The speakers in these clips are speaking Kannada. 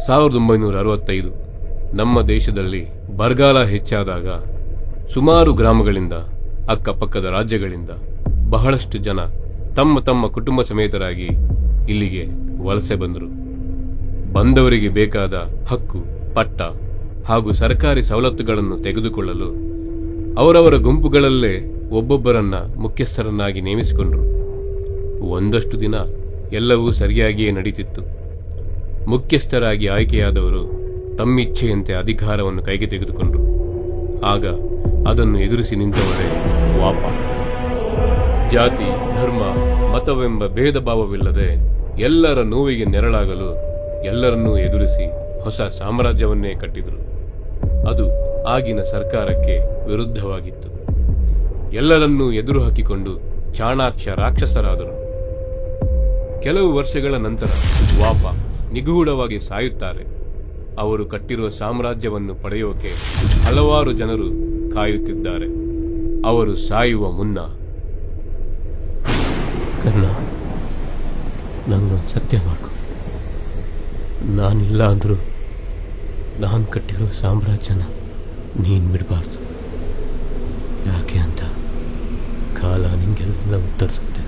1965 ನಮ್ಮ ದೇಶದಲ್ಲಿ ಬರಗಾಲ ಹೆಚ್ಚಾದಾಗ ಸುಮಾರು ಗ್ರಾಮಗಳಿಂದ ಅಕ್ಕಪಕ್ಕದ ರಾಜ್ಯಗಳಿಂದ ಬಹಳಷ್ಟು ಜನ ತಮ್ಮ ತಮ್ಮ ಕುಟುಂಬ ಸಮೇತರಾಗಿ ಇಲ್ಲಿಗೆ ವಲಸೆ ಬಂದರು. ಬಂದವರಿಗೆ ಬೇಕಾದ ಹಕ್ಕು, ಪಟ್ಟ ಹಾಗೂ ಸರ್ಕಾರಿ ಸವಲತ್ತುಗಳನ್ನು ತೆಗೆದುಕೊಳ್ಳಲು ಅವರವರ ಗುಂಪುಗಳಲ್ಲೇ ಒಬ್ಬೊಬ್ಬರನ್ನ ಮುಖ್ಯಸ್ಥರನ್ನಾಗಿ ನೇಮಿಸಿಕೊಂಡರು. ಒಂದಷ್ಟು ದಿನ ಎಲ್ಲವೂ ಸರಿಯಾಗಿಯೇ ನಡೀತಿತ್ತು. ಮುಖ್ಯಸ್ಥರಾಗಿ ಆಯ್ಕೆಯಾದವರು ತಮ್ಮಿಚ್ಛೆಯಂತೆ ಅಧಿಕಾರವನ್ನು ಕೈಗೆ ತೆಗೆದುಕೊಂಡರು. ಆಗ ಅದನ್ನು ಎದುರಿಸಿ ನಿಂತವರೇ ವಾಪ. ಜಾತಿ, ಧರ್ಮ, ಮತವೆಂಬ ಭೇದ ಭಾವವಿಲ್ಲದೆ ಎಲ್ಲರ ನೋವಿಗೆ ನೆರಳಾಗಲು ಎಲ್ಲರನ್ನೂ ಎದುರಿಸಿ ಹೊಸ ಸಾಮ್ರಾಜ್ಯವನ್ನೇ ಕಟ್ಟಿದರು. ಅದು ಆಗಿನ ಸರ್ಕಾರಕ್ಕೆ ವಿರುದ್ಧವಾಗಿತ್ತು. ಎಲ್ಲರನ್ನೂ ಎದುರು ಹಾಕಿಕೊಂಡು ಚಾಣಾಕ್ಷ ರಾಕ್ಷಸರಾದರು. ಕೆಲವು ವರ್ಷಗಳ ನಂತರ ವಾಪ ನಿಗೂಢವಾಗಿ ಸಾಯುತ್ತಾರೆ. ಅವರು ಕಟ್ಟಿರುವ ಸಾಮ್ರಾಜ್ಯವನ್ನು ಪಡೆಯೋಕೆ ಹಲವಾರು ಜನರು ಕಾಯುತ್ತಿದ್ದಾರೆ. ಅವರು ಸಾಯುವ ಮುನ್ನ, ಕರ್ಣ, ನಂಗೊಂದು ಸತ್ಯ ಮಾಡು. ನಾನಿಲ್ಲ ಅಂದರೂ ನಾನು ಕಟ್ಟಿರೋ ಸಾಮ್ರಾಜ್ಯನ ನೀನು ಬಿಡಬಾರ್ದು. ಯಾಕೆ ಅಂತ ಕಾಲ ನಿಂಗೆಲ್ಲ ಉತ್ತರಿಸುತ್ತೆ.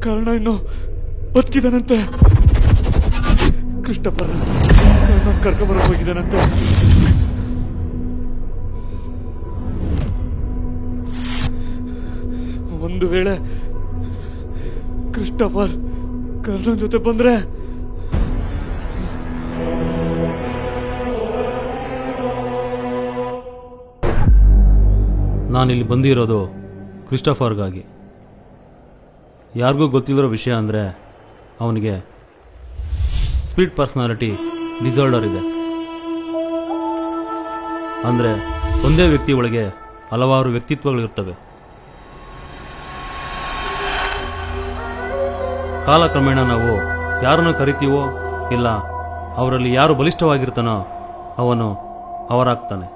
ಕರ್ಣ ಇನ್ನು ಬದುಕಿದಾನಂತೆ. ಕೃಷ್ಣಪ್ಪನ ಕರ್ಣ ಕರ್ಕೊಂಬರಕ್ಕೆ ಹೋಗಿದ್ದಾನಂತೆ. ಒಂದು ವೇಳೆ ಕ್ರಿಸ್ಟಫರ್ ಕರ್ಣನ್ ಜೊತೆ ಬಂದ್ರೆ ನಾನಿಲ್ಲಿ ಬಂದಿರೋದು ಕ್ರಿಸ್ಟಫರ್ಗಾಗಿ. ಯಾರಿಗೂ ಗೊತ್ತಿಲ್ಲರೋ ವಿಷಯ ಅಂದರೆ ಅವನಿಗೆ ಸ್ಪೀಡ್ ಪರ್ಸನಾಲಿಟಿ ಡಿಸಾರ್ಡರ್ ಇದೆ. ಅಂದರೆ ಒಂದೇ ವ್ಯಕ್ತಿ ಒಳಗೆ ಹಲವಾರು ವ್ಯಕ್ತಿತ್ವಗಳಿರ್ತವೆ. ಕಾಲಕ್ರಮೇಣ ನಾವು ಯಾರನ್ನು ಕರಿತೀವೋ ಇಲ್ಲ ಅವರಲ್ಲಿ ಯಾರು ಬಲಿಷ್ಠವಾಗಿರ್ತಾನೋ ಅವನು ಅವರಾಗ್ತಾನೆ.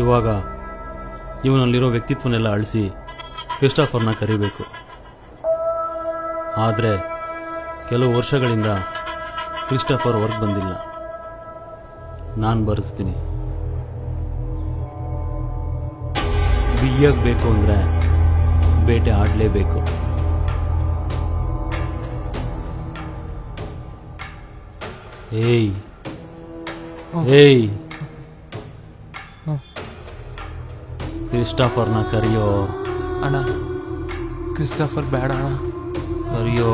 ಇವಾಗ ಇವನಲ್ಲಿರೋ ವ್ಯಕ್ತಿತ್ವನೆಲ್ಲ ಅಳಿಸಿ ಕ್ರಿಸ್ಟಫರ್ನ ಕರಿಬೇಕು. ಆದರೆ ಕೆಲವು ವರ್ಷಗಳಿಂದ ಕ್ರಿಸ್ಟಫರ್ ವರ್ಕ್ ಬಂದಿಲ್ಲ. ನಾನು ಬರೆಸ್ತೀನಿ. ಬಿಯ್ಯಬೇಕು ಅಂದರೆ ಬೇಟೆ ಆಡಲೇಬೇಕು. ಏಯ್ ಏಯ್, ಕ್ರಿಸ್ಟಫರ್ನ ಕರಿಯೋ. ಅಣ್ಣ, ಕ್ರಿಸ್ಟಫರ್ ಬೇಡ ಅಣ್ಣ. ಕರಿಯೋ.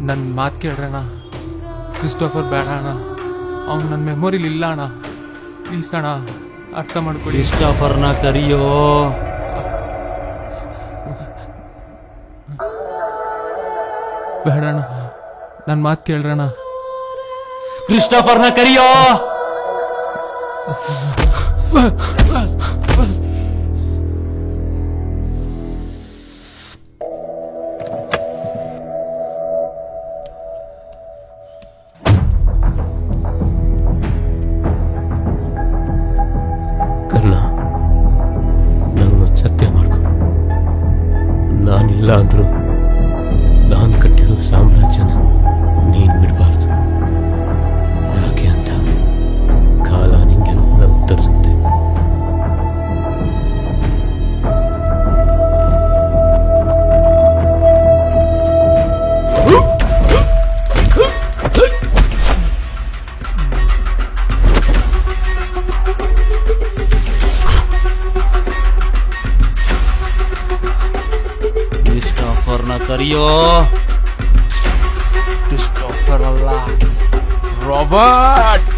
ನನ್ನ ಮಾತು ಕೇಳ್ರಣ್ಣ. ಕ್ರಿಸ್ಟಫರ್ ಬೇಡ ಅಣ್ಣ. ಅವ್ನು ನನ್ನ ಮೆಮೊರಿಲಿ ಇಲ್ಲ ಅಣ್ಣ. ಪ್ಲೀಸ್ ಅಣ್ಣ, ಅರ್ಥ ಮಾಡ್ಕೊಳ್ಳಿ. ಕ್ರಿಸ್ಟಫರ್ನ ಕರಿಯೋ. ಬೇಡ ಅಣ್ಣ, ನನ್ನ ಮಾತು ಕೇಳ್ರಣ್ಣ. ಕ್ರಿಸ್ಟಫರ್ನ ಕರಿಯೋ. ಕರ್ಣ, ನಂಗೊಂದು ಸತ್ಯ ಮಾಡ್ಕೊ. ನಾನಿಲ್ಲ ಅಂದರೂ ನಾನು ಕಟ್ಟಿರೋ ಸಾಮ್ರಾಜ್ಯನ ನೀನು ಬಿಡಬಾರ್ದು. ಯಾಕೆ ಅಂತ ಕಾಲ ನಿಂಗೆಲ್ಲ ಉತ್ತರಿಸುತ್ತೆ. ಕ್ರಿಸ್ಟಫರ್ನ ಕರಿಯೋ. ಕ್ರಿಸ್ಟಫರ್ ಅಲ್ಲ, ರಾಬರ್ಟ್.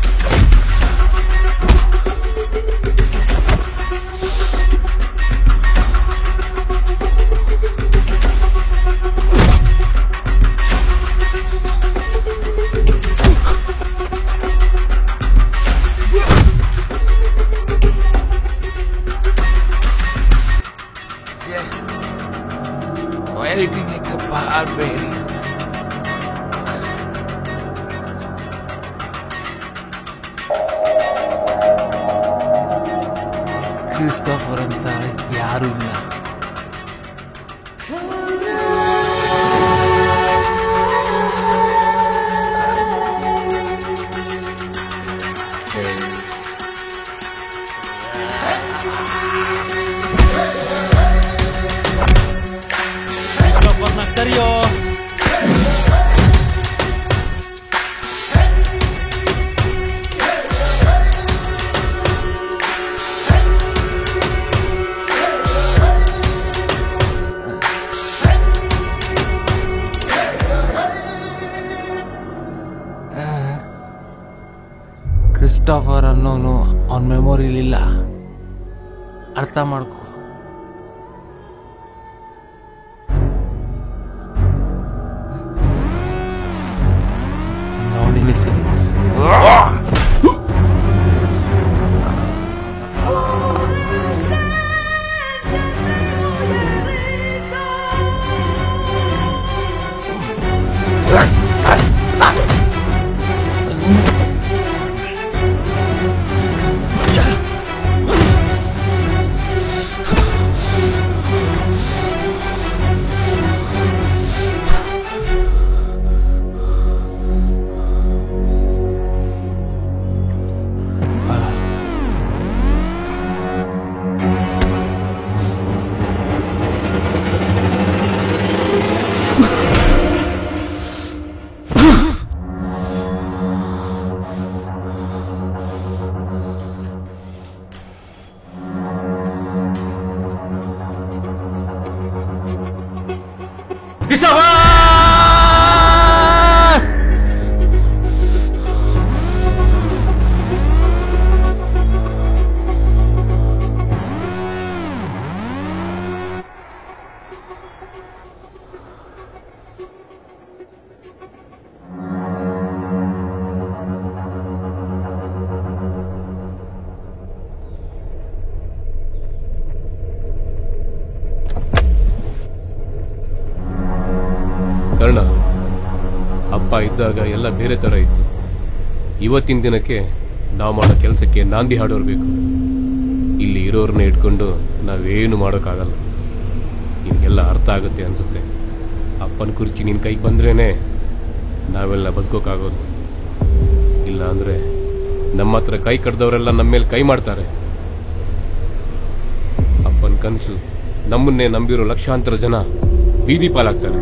ಕಾಡ್ಬೇಡಿ. ಕ್ರಿಸ್ಟೋಫರ್ ಅಂತ ಯಾರು ಇಲ್ಲ. ಕ್ರಿಸ್ಟೋಫರ್ನ ಕರೆಯೋ. ಕ್ರಿಸ್ಟೋಫರ್ ಅನ್ನೋನು ಅವನ ಮೆಮೊರಿಲಿಲ್ಲ. ಅರ್ಥ ಮಾಡ್ಕೊ. ನೋಡಿ ಸರಿ. ಕರ್ಣ, ಅಪ್ಪ ಇದ್ದಾಗ ಎಲ್ಲ ಬೇರೆ ಥರ ಇತ್ತು. ಇವತ್ತಿನ ದಿನಕ್ಕೆ ನಾವು ಮಾಡೋ ಕೆಲಸಕ್ಕೆ ನಾಂದಿ ಹಾಡೋರು ಬೇಕು. ಇಲ್ಲಿ ಇರೋರನ್ನ ಇಟ್ಕೊಂಡು ನಾವೇನು ಮಾಡೋಕ್ಕಾಗಲ್ಲ. ನಿನಗೆಲ್ಲ ಅರ್ಥ ಆಗುತ್ತೆ ಅನ್ಸುತ್ತೆ. ಅಪ್ಪನ ಕುರ್ಚಿ ನಿನ್ನ ಕೈಗೆ ಬಂದ್ರೇ ನಾವೆಲ್ಲ ಬದುಕೋಕ್ಕಾಗೋದು. ಇಲ್ಲ ಅಂದರೆ ನಮ್ಮ ಹತ್ರ ಕೈ ಕಡ್ದವರೆಲ್ಲ ನಮ್ಮ ಮೇಲೆ ಕೈ ಮಾಡ್ತಾರೆ. ಅಪ್ಪನ ಕನಸು ನಮ್ಮನ್ನೇ ನಂಬಿರೋ ಲಕ್ಷಾಂತರ ಜನ ಬೀದಿ ಪಾಲಾಗ್ತಾರೆ.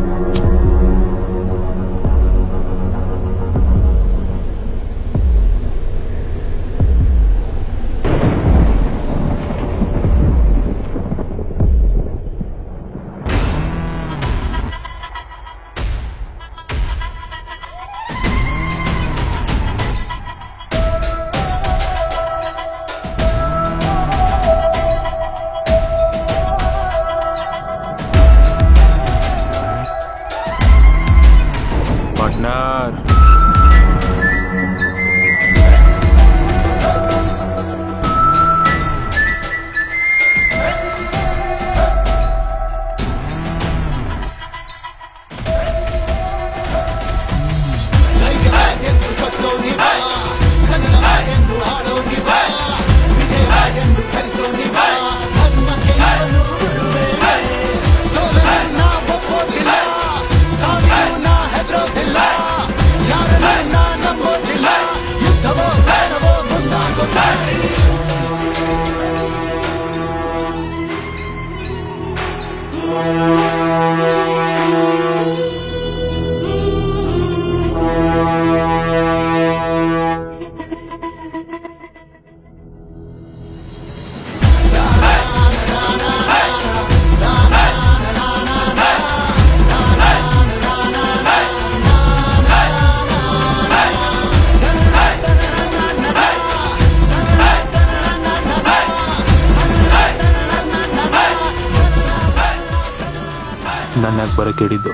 ನನ್ನ ಬರೋಕೆ ಹಿಡಿದ್ದು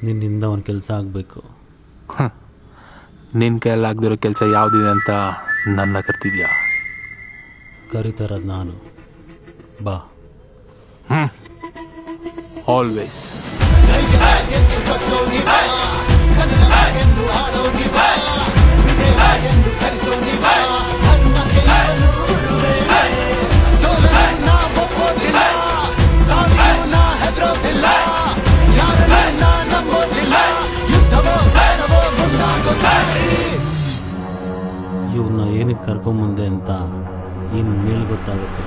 ನಿನ್ನಿಂದ ಒಂದು ಕೆಲಸ ಆಗಬೇಕು. ನಿನ್ನ ಕೈಯಲ್ಲಿ ಆಗದಿರೋ ಕೆಲಸ ಯಾವುದಿದೆ ಅಂತ ನನ್ನ ಕರ್ತಿದ್ಯಾ? ಕರಿತಾರದು ನಾನು. ಬಾ. ಆಲ್ವೇಸ್. ಇವ್ರನ್ನ ಏನಕ್ಕೆ ಕರ್ಕೊಂಬಂದೆ ಅಂತ ಇನ್ನು ಮೇಲೆ ಗೊತ್ತಾಗುತ್ತೆ.